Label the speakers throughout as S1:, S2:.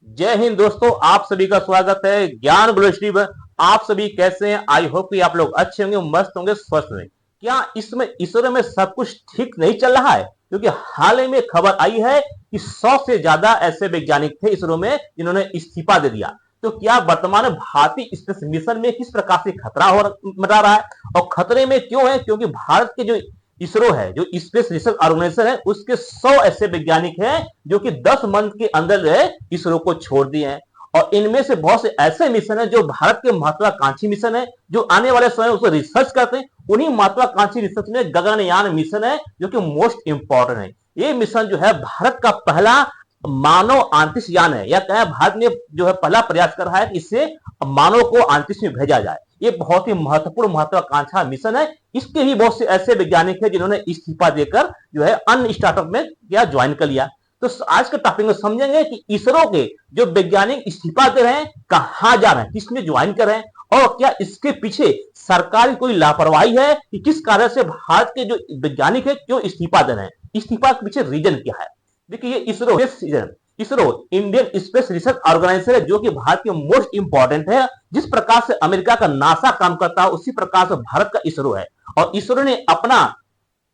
S1: जय हिंद दोस्तों, आप सभी का स्वागत है ज्ञान ग्लोबल में। आप सभी कैसे हैं? आई होप कि आप लोग अच्छे होंगे, मस्त होंगे, स्वस्थ होंगे। क्या इसमें इसरो में सब कुछ ठीक नहीं चल रहा है? क्योंकि हाल ही में खबर आई है कि 100 से ज्यादा ऐसे वैज्ञानिक थे इसरो में जिन्होंने इस्तीफा दे दिया। तो क्या वर्तमान में भारतीय स्पेस मिशन में किस प्रकार से खतरा हो मंडरा रहा है, और खतरे में क्यों है? क्योंकि भारत के जो इसरो है, जो स्पेस रिसर्च ऑर्गेनाइजेशन है, उसके 100 ऐसे वैज्ञानिक हैं जो कि 10 मंथ के अंदर जो है इसरो को छोड़ दिए हैं। और इनमें से बहुत से ऐसे मिशन है जो भारत के महत्वाकांक्षी मिशन है, जो आने वाले समय उसको रिसर्च करते हैं। उन्हीं महत्वाकांक्षी रिसर्च में गगनयान मिशन है जो कि मोस्ट इंपॉर्टेंट है। ये मिशन जो है भारत का पहला मानव अंतरिक्ष यान है, या कहें भारत ने जो है पहला प्रयास कर रहा है कि इससे मानव को अंतरिक्ष में भेजा जाए। ये बहुत ही महत्वपूर्ण महत्वाकांक्षा मिशन है। इसके ही बहुत से ऐसे वैज्ञानिक हैं जिन्होंने इस्तीफा देकर जो है अन्य स्टार्टअप में क्या ज्वाइन कर लिया। तो आज के टॉपिक में समझेंगे कि इसरो के जो वैज्ञानिक इस्तीफा दे रहे हैं, कहां जा रहे हैं, किसमें ज्वाइन कर रहे हैं, और क्या इसके पीछे सरकार की कोई लापरवाही है कि किस कारण से भारत के जो वैज्ञानिक है क्यों इस्तीफा दे रहे हैं, इस्तीफा के पीछे रीजन क्या है। देखिए, ये ISRO Indian Space Research Organisation है जो कि भारत के मोस्ट इंपॉर्टेंट है। जिस प्रकार से अमेरिका का नासा काम करता है, उसी प्रकार से भारत का इसरो है। और इसरो ने अपना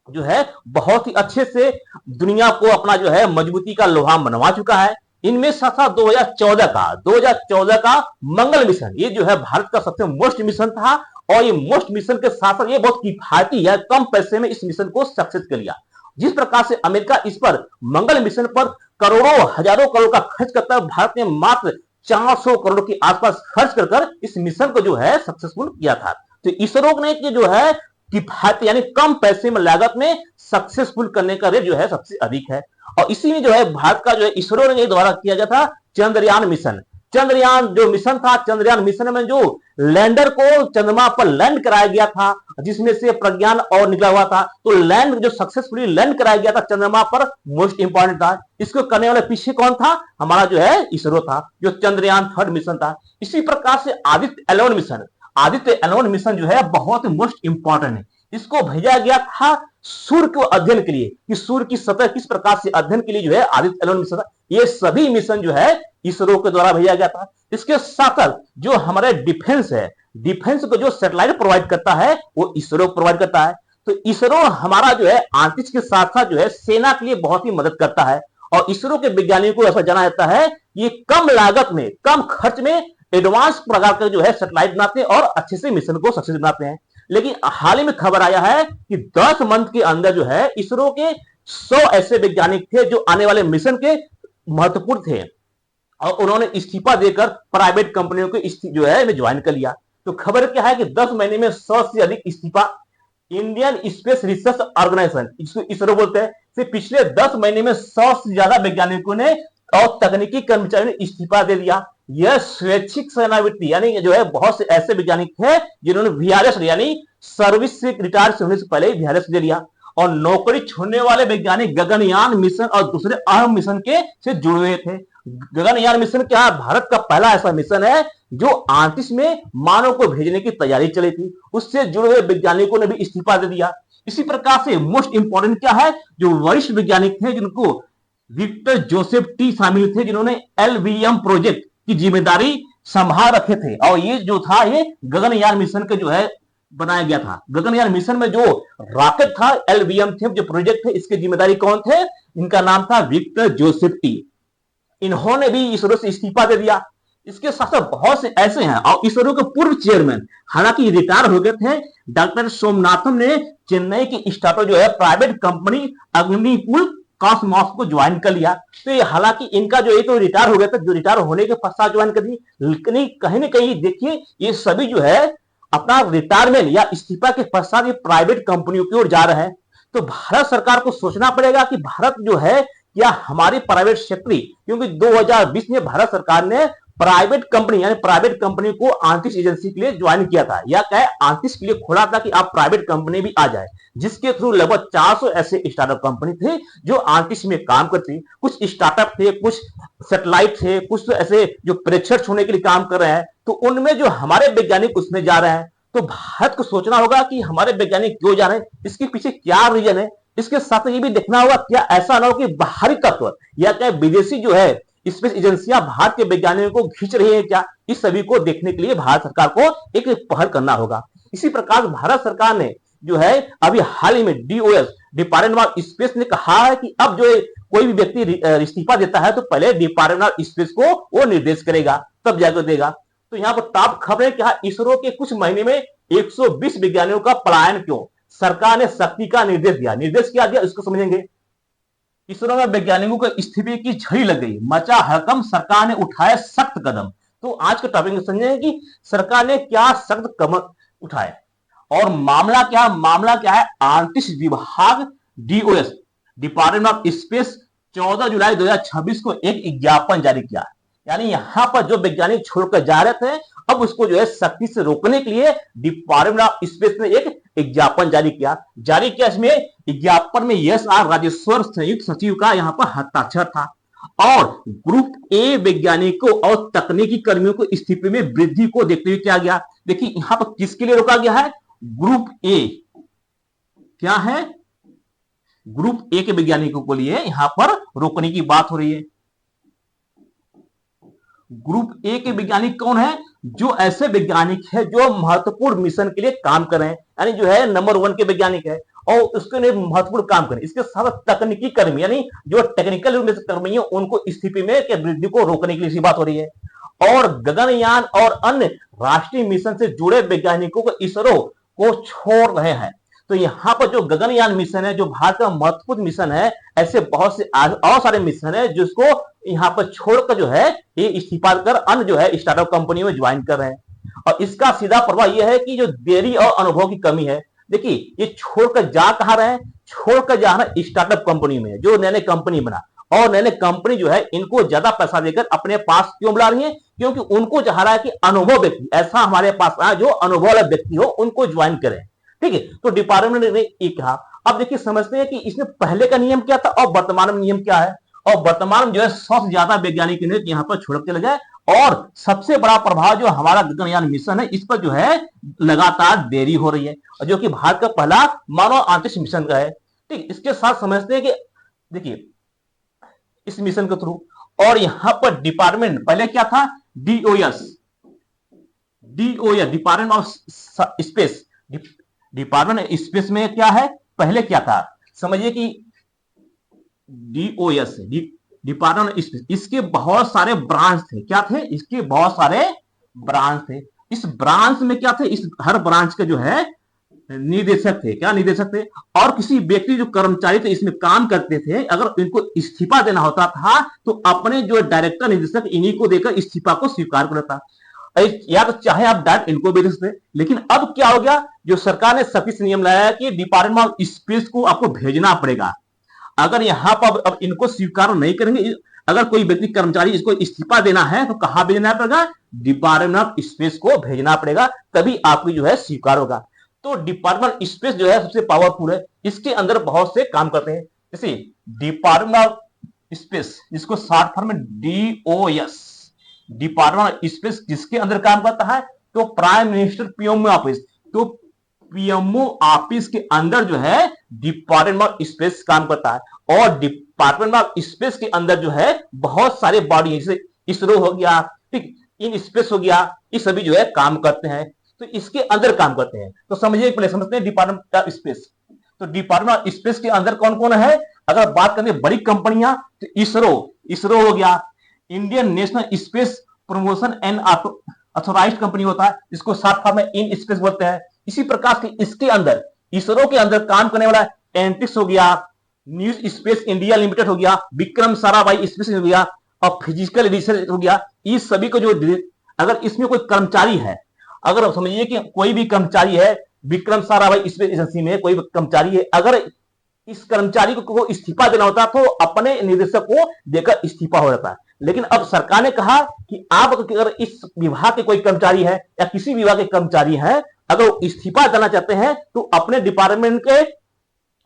S1: जो है बहुत ही अच्छे से दुनिया को अपना जो है मजबूती का लोहा मनवा चुका है। इनमें साथ 2014 का मंगल मिशन, ये जो है भारत का सबसे मोस्ट मिशन था। और ये मोस्ट मिशन के साथ साथ ये बहुत किफायती है, कम पैसे में इस मिशन को सक्सेस कर लिया। जिस प्रकार से अमेरिका इस पर मंगल मिशन पर करोड़ों हजारों करोड़ का खर्च करता है, भारत ने मात्र 400 करोड़ के आसपास खर्च कर इस मिशन को जो है सक्सेसफुल किया था। तो इसरो ने जो है किफायती यानी कम पैसे में लागत में सक्सेसफुल करने का रेट जो है सबसे अधिक है। और इसी में जो है भारत का जो है इसरो ने द्वारा किया गया था चंद्रयान मिशन। चंद्रयान जो मिशन था, चंद्रयान मिशन में जो लैंडर को चंद्रमा पर लैंड कराया गया था, जिसमें से प्रज्ञान और निकला हुआ था, तो लैंड जो सक्सेसफुली लैंड कराया गया था चंद्रमा पर, मोस्ट इंपॉर्टेंट था। इसको करने वाले पीछे कौन था? हमारा जो है इसरो था, जो चंद्रयान 3rd मिशन था। इसी प्रकार से आदित्य एल1 मिशन जो है बहुत मोस्ट इंपॉर्टेंट है। इसको भेजा गया था सूर्य को अध्ययन के लिए, कि सूर्य की सतह किस प्रकार से अध्ययन के लिए जो है आदित्य एल1 मिशन था। ये सभी मिशन जो है इसरो के द्वारा भेजा गया था। इसके साथ जो हमारे डिफेंस है, डिफेंस को जो सैटेलाइट प्रोवाइड करता है वो इसरो प्रोवाइड करता है। तो इसरो हमारा जो है अंतरिक्ष के साथ साथ जो है सेना के लिए बहुत ही मदद करता है। और इसरो के वैज्ञानिकों को ऐसा जाना जाता है कि कम लागत में, कम खर्च में एडवांस प्रकार का जो है सैटेलाइट बनाते हैं और अच्छे से मिशन को सक्सेस बनाते हैं। लेकिन हाल ही में खबर आया है कि 10 मंथ के अंदर जो है इसरो के 100 ऐसे वैज्ञानिक थे जो आने वाले मिशन के महत्वपूर्ण थे, और उन्होंने इस्तीफा देकर प्राइवेट कंपनियों को जो है ज्वाइन कर लिया। तो खबर क्या है कि 10 महीने में 100 से अधिक इस्तीफा। इंडियन स्पेस रिसर्च ऑर्गेनाइजेशन, इसको इसरो बोलते हैं, से पिछले 10 महीने में 100 से ज्यादा वैज्ञानिकों ने और तकनीकी कर्मचारियों ने इस्तीफा दे दिया। यह स्वैच्छिक सेवानिवृत्ति, यानी जो है बहुत से ऐसे वैज्ञानिक थे जिन्होंने वीआरएस यानी सर्विस से रिटायर होने से पहले वीआरएस दे लिया। और नौकरी छोड़ने वाले वैज्ञानिक गगनयान मिशन और दूसरे अहम मिशन के से जुड़े हुए थे। गगनयान मिशन क्या है? भारत का पहला ऐसा मिशन है जो अंतरिक्ष में मानव को भेजने की तैयारी चली थी। उससे जुड़े हुए वैज्ञानिकों ने भी इस्तीफा दे दिया। इसी प्रकार से मोस्ट इंपॉर्टेंट क्या है, जो वरिष्ठ वैज्ञानिक थे जिनको विक्टर जोसेफ टी शामिल थे, जिन्होंने एलवीएम प्रोजेक्ट की जिम्मेदारी संभाल रखे थे। और ये जो था ये गगनयान मिशन के जो है बनाया गया था। गगनयान मिशन में जो रॉकेट था एलवीएम थे, जो प्रोजेक्ट थे, इसकी जिम्मेदारी कौन थे? इनका नाम था विक्टर जोसेफ टी। इन्होंने भी इसरो से इस्तीफा दे दिया। इसके साथ साथ बहुत से ऐसे हैं, और इसरो के पूर्व चेयरमैन हालांकि रिटायर हो गए थे, डॉक्टर सोमनाथम ने चेन्नई की स्टार्टअप जो है प्राइवेट कंपनी अग्निकुल कॉस्मॉस को ज्वाइन कर लिया। तो ये हालांकि इनका जो है तो रिटायर हो गया था, जो रिटायर होने के पश्चात ज्वाइन कर दी, लेकिन कहीं ना कहीं देखिए ये सभी जो है अपना रिटायरमेंट या इस्तीफा के पश्चात ये प्राइवेट कंपनियों की ओर जा रहे हैं। तो भारत सरकार को सोचना पड़ेगा कि भारत जो है या हमारी प्राइवेट सेक्टर, क्योंकि 2020 में भारत सरकार ने प्राइवेट कंपनी यानी प्राइवेट कंपनी को अंतरिक्ष एजेंसी के लिए ज्वाइन किया था, या कहे अंतरिक्ष के लिए खोला था कि आप प्राइवेट कंपनी भी आ जाए, जिसके थ्रू लगभग 400 ऐसे स्टार्टअप कंपनी थे जो अंतरिक्ष में काम करती। कुछ स्टार्टअप थे, कुछ सैटेलाइट थे, कुछ तो ऐसे जो प्रेक्षण छोड़ने के लिए काम कर रहे हैं। तो उनमें जो हमारे वैज्ञानिक उसमें जा रहे हैं, तो भारत को सोचना होगा कि हमारे वैज्ञानिक क्यों जा रहे हैं, इसके पीछे क्या रीजन है। इसके साथ ये भी देखना होगा क्या ऐसा ना हो कि बाहरी तत्व या क्या विदेशी जो है स्पेस एजेंसियां भारत के वैज्ञानिकों को खींच रही है क्या, इस सभी को देखने के लिए भारत सरकार को एक पहल करना होगा। इसी प्रकार भारत सरकार ने जो है अभी हाल ही में डीओएस डिपार्टमेंट ऑफ स्पेस ने कहा है कि अब जो कोई भी व्यक्ति इस्तीफा देता है तो पहले डिपार्टमेंट ऑफ स्पेस को वो निर्देश करेगा, तब जाकर देगा। तो यहाँ पर टॉप खबर है कि इसरो के कुछ महीने में 120 वैज्ञानिकों का पलायन क्यों, सरकार ने सख्ती का निर्देश दिया। निर्देश क्या दिया इसको समझेंगे। इसरो में वैज्ञानिकों को इस्तीफे की झड़ी लग गई, मचा हड़कंप, सरकार ने उठाया सख्त कदम। तो आज का टॉपिक समझेंगे कि सरकार ने क्या सख्त कदम उठाए और मामला क्या है। अंतरिक्ष विभाग डीओएस डिपार्टमेंट ऑफ स्पेस 14 जुलाई 2026 को एक विज्ञापन जारी किया। यानी यहां पर जो वैज्ञानिक छोड़कर जा रहे थे अब उसको जो है सख्ती से रोकने के लिए डिपार्टमेंट ऑफ स्पेस ने एक विज्ञापन जारी किया। इसमें विज्ञापन में यस आर राजेश्वर संयुक्त सचिव का यहां पर हस्ताक्षर था और ग्रुप ए वैज्ञानिकों और तकनीकी कर्मियों को इस्तीफे में वृद्धि को देखते हुए किया गया। देखिए यहां पर किसके लिए रोका गया है, ग्रुप ए क्या है, ग्रुप ए के वैज्ञानिकों को लिए यहां पर रोकने की बात हो रही है। ग्रुप ए के वैज्ञानिक कौन है, जो ऐसे वैज्ञानिक है जो महत्वपूर्ण मिशन के लिए काम कर रहे हैं, यानी जो है नंबर 1 के वैज्ञानिक है और उसके लिए महत्वपूर्ण काम करें। इसके साथ तकनीकी कर्मी यानी जो टेक्निकल रूप से कर्मी है उनको इस्तीफे में के वृद्धि को रोकने के लिए बात हो रही है। और गगनयान और अन्य राष्ट्रीय मिशन से जुड़े वैज्ञानिकों को इसरो को छोड़ रहे हैं। तो यहां पर जो गगनयान मिशन है जो भारत का महत्वपूर्ण मिशन है, ऐसे बहुत से और सारे मिशन है जिसको यहां पर छोड़कर जो है ये इस्तीफा कर अन्य जो है स्टार्टअप कंपनी में ज्वाइन कर रहे हैं। और इसका सीधा प्रभाव यह है कि जो देरी और अनुभव की कमी है। देखिए ये छोड़कर जा कहां रहे हैं, छोड़कर जा रहे हैं स्टार्टअप कंपनी में जो नए कंपनी बना और नए कंपनी जो है इनको ज्यादा पैसा देकर अपने पास क्यों बुला रही है, क्योंकि उनको चाह रहा है कि अनुभव व्यक्ति ऐसा हमारे पास आए जो अनुभव वाला व्यक्ति हो उनको ज्वाइन करें। ठीक है, तो डिपार्टमेंट ने ये कहा। अब देखिए समझते हैं कि इसमें पहले का नियम क्या था और वर्तमान में नियम क्या है। और वर्तमान में जो है 100 से ज्यादा वैज्ञानिक यहां पर छोड़ के लगे और सबसे बड़ा प्रभाव जो हमारा गगनयान मिशन है इस पर जो है लगातार देरी हो रही है और जो कि भारत का पहला मानव अंतरिक्ष मिशन का है। ठीक, इसके साथ समझते हैं कि देखिए इस मिशन के थ्रू और यहां पर डिपार्टमेंट पहले क्या था, DOS department of space. Department space में क्या है, पहले क्या था समझिए कि डीओएस डिपार्टमेंट स्पेस, इसके बहुत सारे ब्रांच थे। क्या थे, इसके बहुत सारे ब्रांच थे। इस ब्रांच में क्या थे, इस हर ब्रांच के जो है निदेशक थे। क्या निदेशक थे और किसी व्यक्ति जो कर्मचारी थे इसमें काम करते थे, अगर इनको इस्तीफा देना होता था तो अपने जो डायरेक्टर निदेशक इन्हीं को देकर इस्तीफा को स्वीकार करता, या तो चाहे आप डायरेक्ट इनको भी दे सकते। लेकिन अब क्या हो गया, जो सरकार ने सख्त नियम लाया है कि डिपार्टमेंट ऑफ स्पेस को आपको भेजना पड़ेगा। अगर यहां पर अब इनको स्वीकार नहीं करेंगे, अगर कोई व्यक्ति कर्मचारी इसको इस्तीफा देना है तो कहां भेजना पड़ेगा, डिपार्टमेंट ऑफ स्पेस को भेजना पड़ेगा, तभी आपकी जो है स्वीकार होगा। तो डिपार्टमेंट स्पेस जो है सबसे पावरफुल है, इसके अंदर बहुत से काम करते हैं। जैसे डिपार्टमेंट ऑफ स्पेस जिसको शॉर्ट फॉर्म में डीओएस डिपार्टमेंट ऑफ स्पेस किसके अंदर काम करता है, तो प्राइम मिनिस्टर पीएमओ ऑफिस। तो पीएमओ ऑफिस के अंदर जो है डिपार्टमेंट ऑफ स्पेस काम करता है और डिपार्टमेंट ऑफ स्पेस के अंदर जो है बहुत सारे बॉडी जैसे इसरो हो गया, ठीक, इन स्पेस हो गया, ये सभी जो है काम करते हैं। तो इसके अंदर काम करते हैं। तो समझिए पहले समझते हैं डिपार्टमेंट ऑफ स्पेस। तो डिपार्टमेंट ऑफ स्पेस के अंदर कौन कौन है, अगर बात करें बड़ी कंपनियां तो इसरो हो गया, Indian national space promotion and authorised company होता है, इसको शॉर्ट फॉर्म में इन स्पेस बोलते हैं। इसी प्रकार से इसके अंदर इसरो के अंदर काम करने वाला एंटिक्स हो गया, न्यूज स्पेस इंडिया लिमिटेड हो गया, विक्रम साराभाई स्पेस हो गया और फिजिकल रिसर्च हो गया। इस सभी को जो अगर इसमें कोई कर्मचारी है, अगर समझिए कि कोई भी कर्मचारी है विक्रम साराभाई स्पेस एजेंसी में कोई कर्मचारी है, अगर इस कर्मचारी को इस्तीफा देना होता तो अपने निदेशक को देकर इस्तीफा हो जाता है। लेकिन अब सरकार ने कहा कि आप अगर इस विभाग के कोई कर्मचारी है या किसी विभाग के कर्मचारी है, अगर वो इस्तीफा देना चाहते हैं तो अपने डिपार्टमेंट के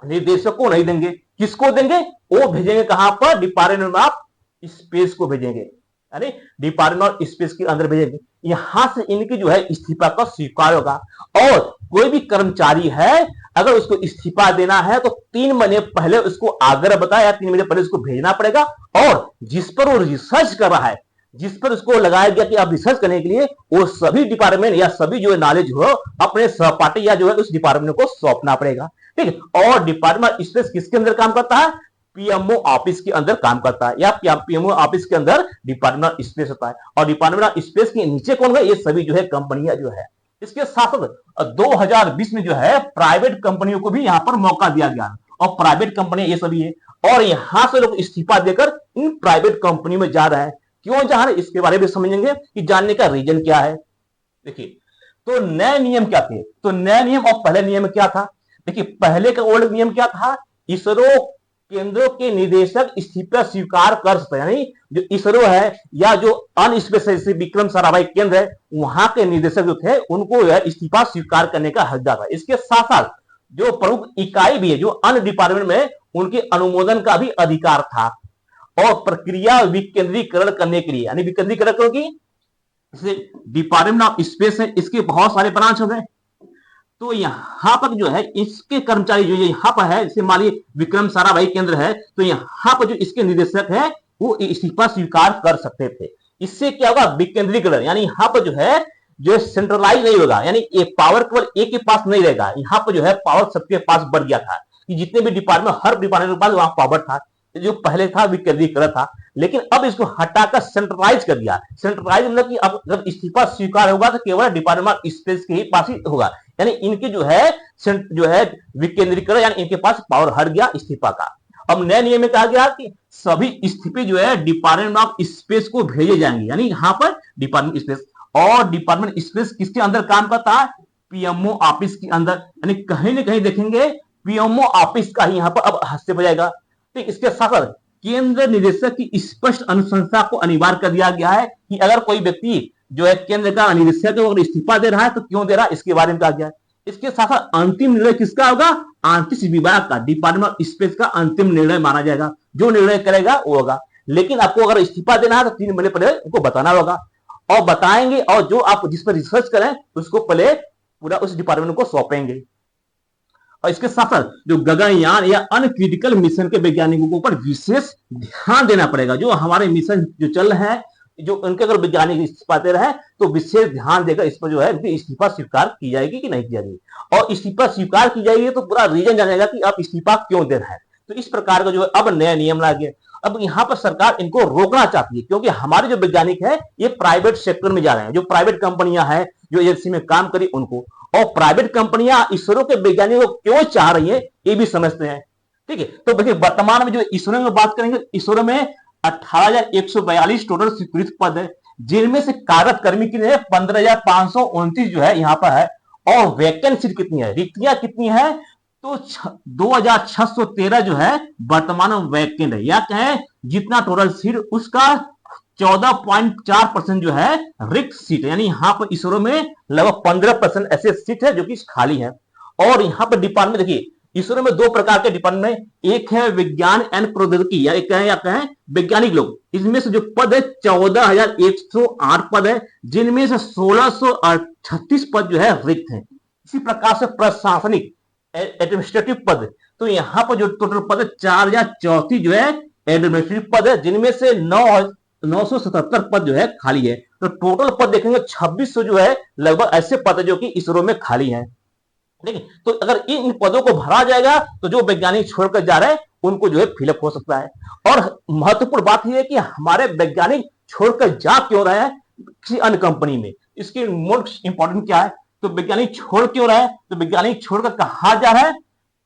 S1: निदेशक को नहीं देंगे, किसको देंगे, वो भेजेंगे कहां पर, डिपार्टमेंट ऑफ स्पेस को भेजेंगे, यानी डिपार्टमेंट ऑफ स्पेस के अंदर भेजेंगे। यहां से इनकी जो है इस्तीफा का स्वीकार होगा। और कोई भी कर्मचारी है अगर उसको इस्तीफा देना है तो 3 महीने पहले उसको आग्रह बताया, 3 महीने पहले उसको भेजना पड़ेगा। और जिस पर वो रिसर्च कर रहा है, जिस पर उसको लगाया गया कि आप रिसर्च करने के लिए, वो सभी डिपार्टमेंट या सभी जो नॉलेज हो अपने सहपाठी या जो है उस डिपार्टमेंट को सौंपना पड़ेगा। ठीक है। और डिपार्टमेंट स्पेस किसके अंदर काम करता है? पीएमओ ऑफिस के अंदर काम करता है, या पीएमओ ऑफिस के अंदर डिपार्टमेंट स्पेस होता है। और डिपार्टमेंट स्पेस के नीचे कौन है? ये सभी जो है कंपनियां जो है। इसके साथ साथ 2020 में जो है प्राइवेट कंपनियों को भी यहां पर मौका दिया गया, और प्राइवेट कंपनियां ये सभी है। और यहां से लोग इस्तीफा देकर इन प्राइवेट कंपनी में जा रहे हैं। क्यों जा रहे हैं इसके बारे में समझेंगे कि जानने का रीजन क्या है। देखिए, तो नए नियम क्या थे? तो नए नियम और पहले नियम क्या था? देखिए, पहले का ओल्ड नियम क्या था? इसरो केंद्रों के निदेशक इस्तीफा स्वीकार कर सकते हैं, यानी जो इसरो है या जो अनस्पेस विक्रम साराभाई केंद्र है, वहां के निदेशक जो थे उनको इस्तीफा स्वीकार करने का हक था। इसके साथ साथ जो प्रमुख इकाई भी है जो अन्य डिपार्टमेंट में, उनके अनुमोदन का भी अधिकार था। और प्रक्रिया विकेंद्रीकरण करने के लिए, यानी विकेंद्रीकरण क्योंकि डिपार्टमेंट ऑफ स्पेस है, इसके बहुत सारे ब्रांच हो गए। तो यहां पर जो है इसके कर्मचारी जो यहां पर है, जैसे मान लीजिए विक्रम साराभाई केंद्र है, तो यहां पर जो इसके निदेशक है वो इस्तीफा स्वीकार कर सकते थे। इससे क्या होगा? विकेंद्रीकरण, यानी यहां पर जो सेंट्रलाइज नहीं होगा, यानी ये पावर केवल एक के पास नहीं रहेगा। यहां पर जो है पावर सबके पास बढ़ गया था कि जितने भी डिपार्टमेंट, हर डिपार्टमेंट के पास वहां पावर था। जो पहले था विकेंद्रीकरण था, लेकिन अब इसको हटाकर सेंट्रलाइज कर दिया। सेंट्रलाइज मतलब कि अब जब इस्तीफा स्वीकार होगा तो केवल डिपार्टमेंट ऑफ स्पेस के ही पास ही होगा, यानी इनके जो है विकेंद्रीकरण, यानी इनके पास पावर हट गया इस्तीफा का। अब नए नियम में कहा गया कि सभी इस्तीफे जो है डिपार्टमेंट ऑफ स्पेस को भेजे जाएंगे, यानी यहां पर डिपार्टमेंट स्पेस। और डिपार्टमेंट स्पेस किसके अंदर काम करता है? पीएमओ ऑफिस के अंदर, यानी कहीं ना कहीं देखेंगे पीएमओ ऑफिस का ही यहां पर अब हस्तक्षेप हो जाएगा। तो इसके साथ साथ केंद्र निदेशक की स्पष्ट अनुशंसा को अनिवार्य कर दिया गया है कि अगर कोई व्यक्ति जो है केंद्र का निदेशक अगर इस्तीफा दे रहा है तो क्यों दे रहा है, इसके बारे में कहा गया है। इसके साथ साथ अंतिम निर्णय किसका होगा? अंतरिक्ष विभाग का, डिपार्टमेंट ऑफ स्पेस का अंतिम निर्णय माना जाएगा। जो निर्णय करेगा वो होगा। लेकिन आपको अगर इस्तीफा देना है तो 3 महीने पहले उनको बताना होगा, और बताएंगे, और जो आप जिस पर रिसर्च करें उसको पहले पूरा उस डिपार्टमेंट को सौंपेंगे। और इसके साथ साथ जो गगनयान या अन्य क्रिटिकल मिशन के वैज्ञानिकों के ऊपर विशेष ध्यान देना पड़ेगा। जो हमारे मिशन जो चल रहे हैं, जो उनके अगर वैज्ञानिक इस्तीफा दे रहे हैं तो विशेष ध्यान देकर इस पर जो है इस्तीफा स्वीकार की जाएगी कि नहीं की जाएगी। और इस्तीफा स्वीकार की जाएगी तो पूरा रीजन जानेगा कि आप इस्तीफा क्यों दे रहे हैं। तो इस प्रकार का जो है अब नया नियम ला गया। अब यहाँ पर सरकार इनको रोकना चाहती है, क्योंकि हमारे जो वैज्ञानिक है ये प्राइवेट सेक्टर में जा रहे हैं। जो प्राइवेट कंपनियां हैं जो एजेंसी में काम करी उनको, और प्राइवेट कंपनियां इसरो के वैज्ञानिकों को क्यों चाह रही है ये भी समझते हैं। ठीक है। तो देखिए, वर्तमान में जो इसरो में बात करेंगे, इसरो में 18,142 टोटल स्वीकृत पद है, जिनमें से कार्यरत कर्मी की 15,529 जो है यहाँ पर है। और वैकेंट सीट कितनी है, रिक्तियां कितनी है? तो 2,613 जो है वर्तमान में वैकेंट है, या कहें जितना टोटल सीट उसका 14.4% जो है रिक्त सीट है। यानी यहां पर इसरो में लगभग 15% ऐसे सीट है जो कि खाली है। और यहां पर डिपार्टमेंट देखिए, इसरो में 2 प्रकार के डिपार्टमेंट, एक है विज्ञान एंड प्रौद्योगिकी, या कहें वैज्ञानिक लोग। इसमें से जो पद है 14,108 पद है, जिनमें से 1,636 पद जो है रिक्त है। इसी प्रकार से प्रशासनिक एडमिनिस्ट्रेटिव पद, तो यहां पर जो टोटल पद है 4,034 जो है एडमिनिस्ट्रेटिव पद है, जिनमें से 977 पद जो है खाली है। तो टोटल पद देखेंगे 2600 जो है लगभग ऐसे पद है जो कि इसरो में खाली है। ठीक है। तो अगर इन पदों को भरा जाएगा तो जो वैज्ञानिक छोड़कर जा रहे हैं उनको जो है फिलअप हो सकता है। और महत्वपूर्ण बात यह है कि हमारे वैज्ञानिक छोड़कर जा क्यों रहे हैं किसी अन्य कंपनी में, इसकी मोस्ट इंपॉर्टेंट क्या है? तो वैज्ञानिक छोड़ क्यों रहे हैं? तो वैज्ञानिक छोड़कर कहा जा रहा है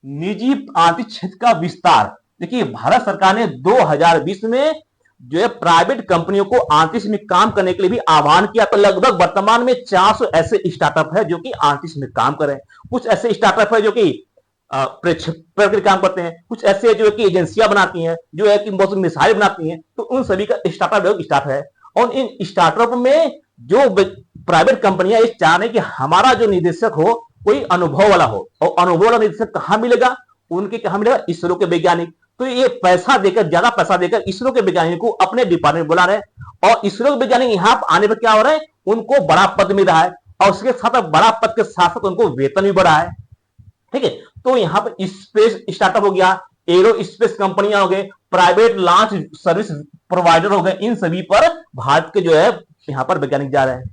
S1: निजी अंतरिक्ष क्षेत्र का विस्तार। देखिए, भारत सरकार ने 2020 में जो है प्राइवेट कंपनियों को अंतरिक्ष में काम करने के लिए भी आह्वान किया। तो लगभग वर्तमान में 400 ऐसे स्टार्टअप है जो कि अंतरिक्ष में काम कर रहे हैं। कुछ ऐसे स्टार्टअप है जो कि प्रक्षेपण के काम करते हैं, कुछ ऐसे जो कि एजेंसियां बनाती हैं, जो है कि बहुत मिसाइल बनाती हैं। तो उन सभी का स्टार्टअप है। और इन स्टार्टअप में जो प्राइवेट कंपनियां ये चाह रही कि हमारा जो निदेशक हो कोई अनुभव वाला हो, और अनुभव वाला निदेशक कहां मिलेगा? उनके कहां मिलेगा? इसरो के वैज्ञानिक। तो ये पैसा देकर, ज्यादा पैसा देकर इसरो के वैज्ञानिक को अपने डिपार्टमेंट बुला रहे हैं। और इसरो के वैज्ञानिक यहां आने पर क्या हो रहा है? उनको बड़ा पद मिल रहा है, और उसके साथ बड़ा पद के साथ साथ उनको वेतन भी बढ़ा है। ठीक है। तो यहाँ पर स्पेस स्टार्टअप हो गया, एरो स्पेस कंपनियां हो गए, प्राइवेट लॉन्च सर्विस प्रोवाइडर हो गए, इन सभी पर भारत के जो है यहाँ पर वैज्ञानिक जा रहे हैं।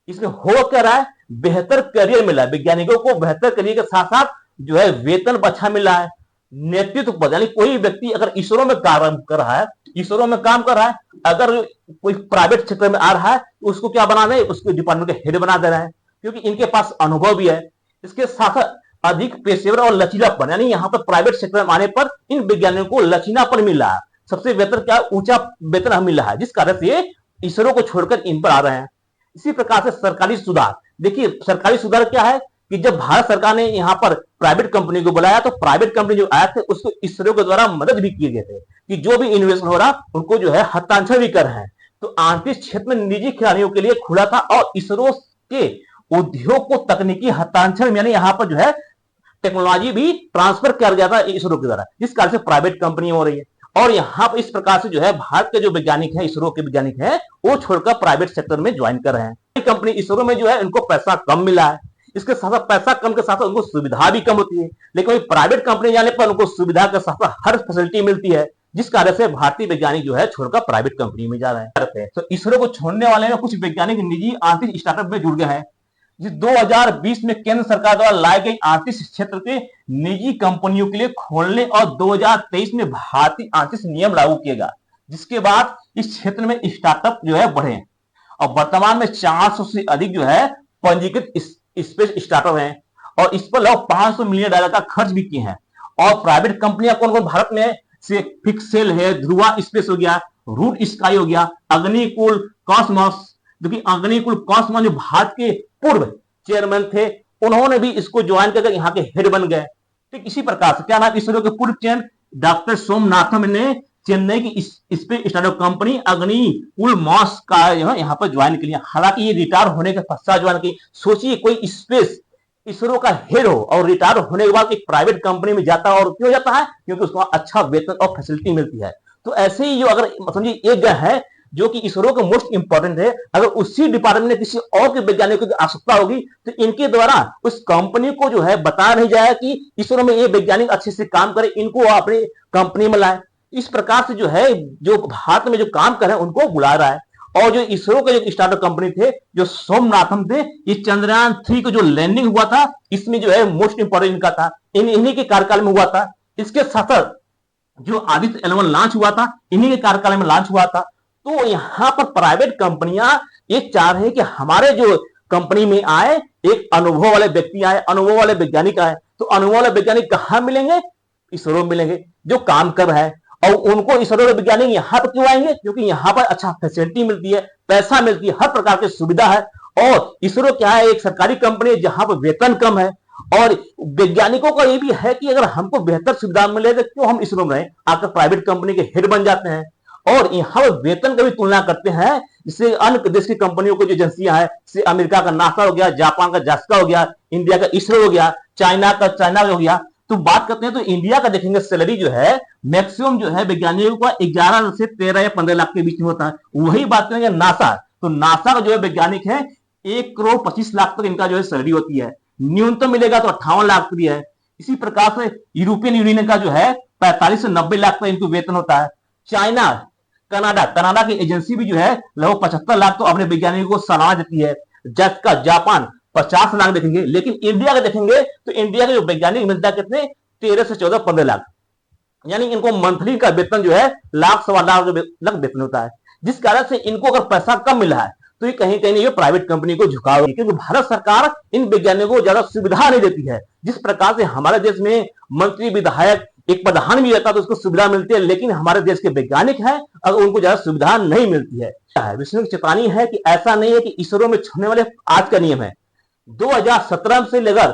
S1: इसमें हो क्या रहा है, बेहतर करियर मिला है वैज्ञानिकों को, बेहतर करियर के साथ साथ जो है वेतन अच्छा मिला है, नेतृत्व पद, यानी कोई व्यक्ति अगर इसरो में काम कर रहा है, इसरो में काम कर रहा है, अगर कोई प्राइवेट क्षेत्र में आ रहा है तो उसको क्या बना रहे हैं, उसको डिपार्टमेंट के हेड बना दे रहे हैं, क्योंकि इनके पास अनुभव भी है। इसके साथ अधिक पेशेवर और लचीलापन, यानी यहाँ पर प्राइवेट सेक्टर में आने पर इन वैज्ञानिकों को लचीलापन मिल रहा है, सबसे बेहतर क्या ऊंचा वेतन मिल रहा है, जिस कारण से ये इसरो को छोड़कर इन पर आ रहे हैं। इसी प्रकार से सरकारी सुधार, देखिए सरकारी सुधार क्या है कि जब भारत सरकार ने यहाँ पर प्राइवेट कंपनी को बुलाया तो प्राइवेट कंपनी जो आए थे उसको इसरो के द्वारा मदद भी किए गए थे कि जो भी इन्वेस्टमेंट हो रहा उनको जो है हस्तांतरण भी कर रहे हैं। तो अंतरिक्ष क्षेत्र में निजी खिलाड़ियों के लिए खुला था और इसरो के उद्योग को तकनीकी हस्तांतरण यानी यहाँ पर जो है टेक्नोलॉजी भी ट्रांसफर किया गया था इसरो के द्वारा, जिस कारण से प्राइवेट कंपनी हो रही है। और यहाँ पर इस प्रकार से जो है भारत के जो वैज्ञानिक है, इसरो के वैज्ञानिक है, वो छोड़कर प्राइवेट सेक्टर में ज्वाइन कर रहे हैं। कंपनी इसरो में जो है उनको पैसा कम मिला है, इसके साथ साथ पैसा कम के साथ उनको सुविधा भी कम होती है, लेकिन प्राइवेट कंपनी जाने पर उनको सुविधा के साथ साथ हर फैसिलिटी मिलती है, जिस कारण से भारतीय वैज्ञानिक जो है छोड़कर प्राइवेट कंपनी में जा रहे हैं। तो इसरो को छोड़ने वाले में कुछ वैज्ञानिक निजी आंतरिक स्टार्टअप में जुड़ गए हैं। जिस 2020 में केंद्र सरकार द्वारा लाई गई आंतरिक क्षेत्र के निजी कंपनियों के लिए खोलने और 2023 में भारतीय अंतरिक्ष नियम लागू किया गया, जिसके बाद इस क्षेत्र में स्टार्टअप जो है बढ़े और वर्तमान में 400 से अधिक जो है पंजीकृत स्पेस स्टार्टअप हैं और इस पर लगभग $500 मिलियन का खर्च भी किए हैं। और प्राइवेट कंपनियां कौन कौन भारत में से पिक्सेल है, ध्रुवा स्पेस हो गया, रूट स्काई हो गया, अग्निकुल कॉस्मोस, जो कि अग्निकुल कॉस्मोस जो भारत के पूर्व चेयरमैन थे उन्होंने भी इसको ज्वाइन करके यहाँ के हेड बन गए। ठीक इसी प्रकार से क्या नाम, इसरो के पूर्व चेयरमैन डॉक्टर सोमनाथम ने चेन्नई की स्पेस स्टार्टअप कंपनी अग्निकुल मॉस का यहाँ पर ज्वाइन किया। हालांकि ये रिटायर होने के पश्चात ज्वाइन की। सोचिए कोई स्पेस इसरो का हेड हो और रिटायर होने के बाद एक प्राइवेट कंपनी में जाता है, और क्यों जाता है, क्योंकि उसको अच्छा वेतन और फैसिलिटी मिलती है। तो ऐसे ही जो अगर समझिए एक जगह है जो कि इसरो का मोस्ट इंपॉर्टेंट है, अगर उसी डिपार्टमेंट में किसी और के वैज्ञानिक की आवश्यकता होगी तो इनके द्वारा उस कंपनी को जो है बताया नहीं जाएगा कि इसरो में ये वैज्ञानिक अच्छे से काम करे, इनको अपनी कंपनी में लाए। इस प्रकार से जो है जो भारत में जो काम कर रहे हैं उनको बुला रहा है। और जो इसरो के जो स्टार्टअप कंपनी थे जो सोमनाथम थे, ये चंद्रयान 3 का जो लैंडिंग हुआ था इसमें जो है मोस्ट इंपॉर्टेंट इनका था, इन्हीं के कार्यकाल में हुआ था। इसके साथ जो आदित्य L1 लॉन्च हुआ था इन्हीं के कार्यकाल में लॉन्च हुआ था। तो यहाँ पर प्राइवेट कंपनियां ये चाह रहे हैं कि हमारे जो कंपनी में आए एक अनुभव वाले व्यक्ति आए, अनुभव वाले वैज्ञानिक आए। तो अनुभव वाले वैज्ञानिक कहाँ मिलेंगे, इसरो मिलेंगे जो काम कर रहा है। और उनको इसरो के वैज्ञानिक यहाँ पर क्यों आएंगे, क्योंकि यहाँ पर अच्छा फैसिलिटी मिलती है, पैसा मिलती है, हर प्रकार की सुविधा है। और इसरो क्या है, एक सरकारी कंपनी है जहां पर वेतन कम है। और वैज्ञानिकों का ये भी है कि अगर हमको बेहतर सुविधा मिले तो क्यों हम इसरो में रहें, आकर प्राइवेट कंपनी के हेड बन जाते हैं। और यहाँ पर वेतन का भी तुलना करते हैं, जिससे अन्य देश की कंपनियों को जो एजेंसियां हैं, जैसे अमेरिका का नासा हो गया, जापान का जास्का हो गया, इंडिया का इसरो हो गया, चाइना का चाइना हो गया। तो बात करते हैं तो इंडिया का देखेंगे सैलरी जो है मैक्सिमम जो है वैज्ञानिकों का 11 से 13 या 15 लाख के बीच में होता है। वही बात करेंगे नासा, तो नासा का जो है वैज्ञानिक है 1,25,00,000 तक इनका जो है सैलरी होती है, न्यूनतम मिलेगा तो 58 लाख भी है। इसी प्रकार से यूरोपियन यूनियन का जो है 45 से 90 लाख तक इनको वेतन होता है। चाइना, कनाडा की एजेंसी भी जो है लगभग 75 लाख तो अपने वैज्ञानिकों को सालाना देती है। जैका जापान 50 लाख देखेंगे। लेकिन इंडिया का देखेंगे तो इंडिया के जो वैज्ञानिक मिलता है कितने, 13 से 14, 15 लाख, यानी इनको मंथली का वेतन जो है लाख सवा लाख वेतन होता है। जिस कारण से इनको अगर पैसा कम मिला है तो ये कहीं कहीं ये प्राइवेट कंपनी को झुकाव, क्योंकि भारत सरकार इन वैज्ञानिकों को ज्यादा सुविधा नहीं देती है। जिस प्रकार से हमारे देश में मंत्री, विधायक, एक प्रधान भी रहता है तो उसको सुविधा मिलती है, लेकिन हमारे देश के वैज्ञानिक हैं अगर उनको ज्यादा सुविधा नहीं मिलती है। विष्णु की चेतावनी है कि ऐसा नहीं है कि इसरो में छोड़ने वाले आज का नियम है। 2017 से लेकर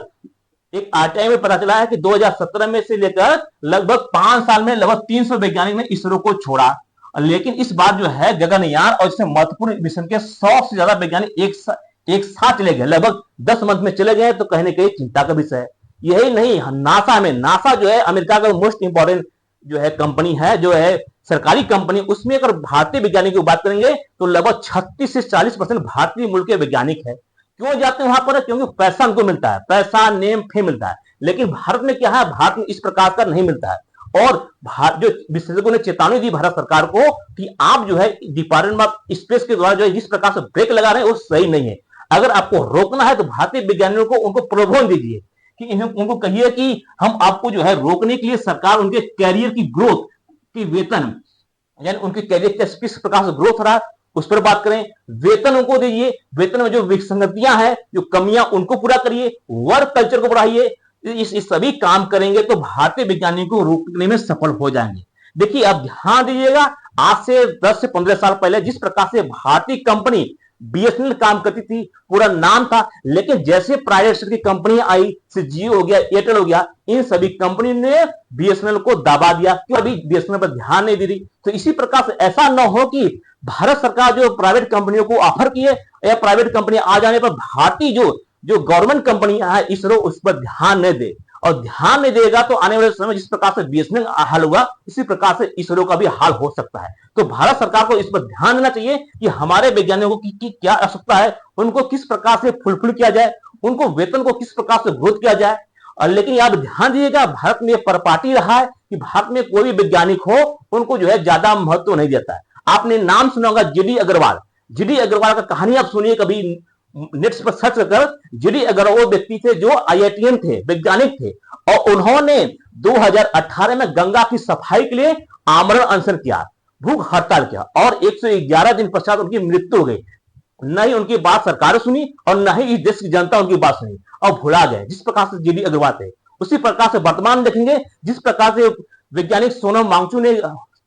S1: एक आरटीआई में पता चला है कि 2017 में से लेकर लगभग 5 साल में लगभग 300 वैज्ञानिक ने इसरो को छोड़ा। लेकिन इस बार जो है गगनयान और इससे महत्वपूर्ण मिशन के 100 से ज्यादा वैज्ञानिक एक साथ चले गए, लगभग 10 मंथ में चले गए। तो कहीं ना कहीं चिंता का विषय है। यही नहीं, नासा जो है अमेरिका का मोस्ट इंपॉर्टेंट जो है कंपनी है, जो है सरकारी कंपनी, उसमें अगर भारतीय वैज्ञानिक की बात करेंगे तो लगभग 36 से 40% भारतीय मूल के वैज्ञानिक है। क्यों जाते हैं वहां पर, क्योंकि पैसा उनको मिलता है, पैसा, नेम, फेम मिलता है। लेकिन भारत में क्या है, भारत में इस प्रकार का नहीं मिलता है। और जो विशेषज्ञों ने चेतावनी दी भारत सरकार को कि आप जो है डिपार्टमेंट ऑफ स्पेस के द्वारा जो है जिस प्रकार से ब्रेक लगा रहे हैं वो सही नहीं है। अगर आपको रोकना है तो भारतीय विज्ञानियों को उनको प्रलोभन दीजिए कि उनको कहिए कि हम आपको जो है रोकने के लिए सरकार उनके कैरियर की ग्रोथ की वेतन, यानी उनके कैरियर किस प्रकार से ग्रोथ रहा उस पर बात करें, वेतन उनको दीजिए, वेतन में जो विसंगतियां हैं, जो कमियां, उनको पूरा करिए, वर्क कल्चर को बढ़ाइए। इस सभी काम करेंगे तो भारतीय वैज्ञानिकों को रोकने में सफल हो जाएंगे। देखिए अब ध्यान दीजिएगा, आज से 10 से 15 साल पहले जिस प्रकार से भारतीय कंपनी बीएसएनएल काम करती थी, पूरा नाम था, लेकिन जैसे प्राइवेट सेक्टर की कंपनियां आई, से जियो हो गया, एयरटेल हो गया, इन सभी कंपनी ने बीएसएनएल को दबा दिया क्यों, अभी बीएसएनएल पर ध्यान नहीं दे रही। तो इसी प्रकार से ऐसा न हो कि भारत सरकार जो प्राइवेट कंपनियों को ऑफर किए या प्राइवेट कंपनी आ जाने पर भारतीय जो गवर्नमेंट कंपनियां है इसरो उस पर ध्यान नहीं दे, और ध्यान नहीं देगा तो आने वाले समय जिस प्रकार से बीएसएनएल हाल हुआ इसी प्रकार से इसरो का भी हाल हो सकता है। तो भारत सरकार को इस पर ध्यान देना चाहिए कि हमारे वैज्ञानिकों की क्या आवश्यकता है, उनको किस प्रकार से फुलफिल किया जाए, उनको वेतन को किस प्रकार से ग्रोथ किया जाए। और लेकिन आप ध्यान दीजिएगा, भारत में परपाटी रहा है कि भारत में कोई भी वैज्ञानिक हो उनको जो है ज्यादा महत्व नहीं देता है। आपने नाम सुना होगा जीडी अग्रवाल, जीडी अग्रवाल का कहानी आप सुनिए कभी नेट पर सर्च कर। जीडी अग्रवाल वो व्यक्ति थे जो आईआईटीएन थे, वैज्ञानिक थे, और उन्होंने 2018 में गंगा की सफाई के लिए आमरण अनशन किया, भूख हड़ताल किया, और 111 दिन पश्चात उनकी मृत्यु हो गई। न ही उनकी बात सरकार सुनी और न ही इस देश की जनता उनकी बात सुनी और भुला गए। जिस प्रकार से जीडी अग्रवाल थे उसी प्रकार से वर्तमान देखेंगे, जिस प्रकार से वैज्ञानिक सोनम वांगचुक ने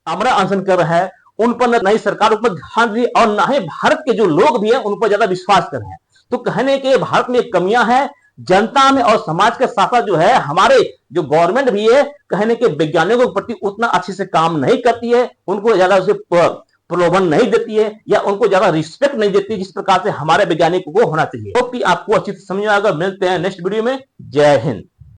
S1: आमरण अनशन कर रहा है, उन पर न ही सरकार पर ध्यान दी और न ही भारत के जो लोग भी हैं उन पर ज्यादा विश्वास कर रहे हैं। तो कहने के भारत में कमियां हैं जनता में और समाज के साथ साथ जो है हमारे जो गवर्नमेंट भी है कहने के वैज्ञानिकों के प्रति उतना अच्छे से काम नहीं करती है, उनको ज्यादा उसे प्रलोभन नहीं देती है या उनको ज्यादा रिस्पेक्ट नहीं देती है जिस प्रकार से हमारे वैज्ञानिकों को होना चाहिए। तो आपको अच्छी समझ में आएगा। मिलते हैं नेक्स्ट वीडियो में। जय हिंद।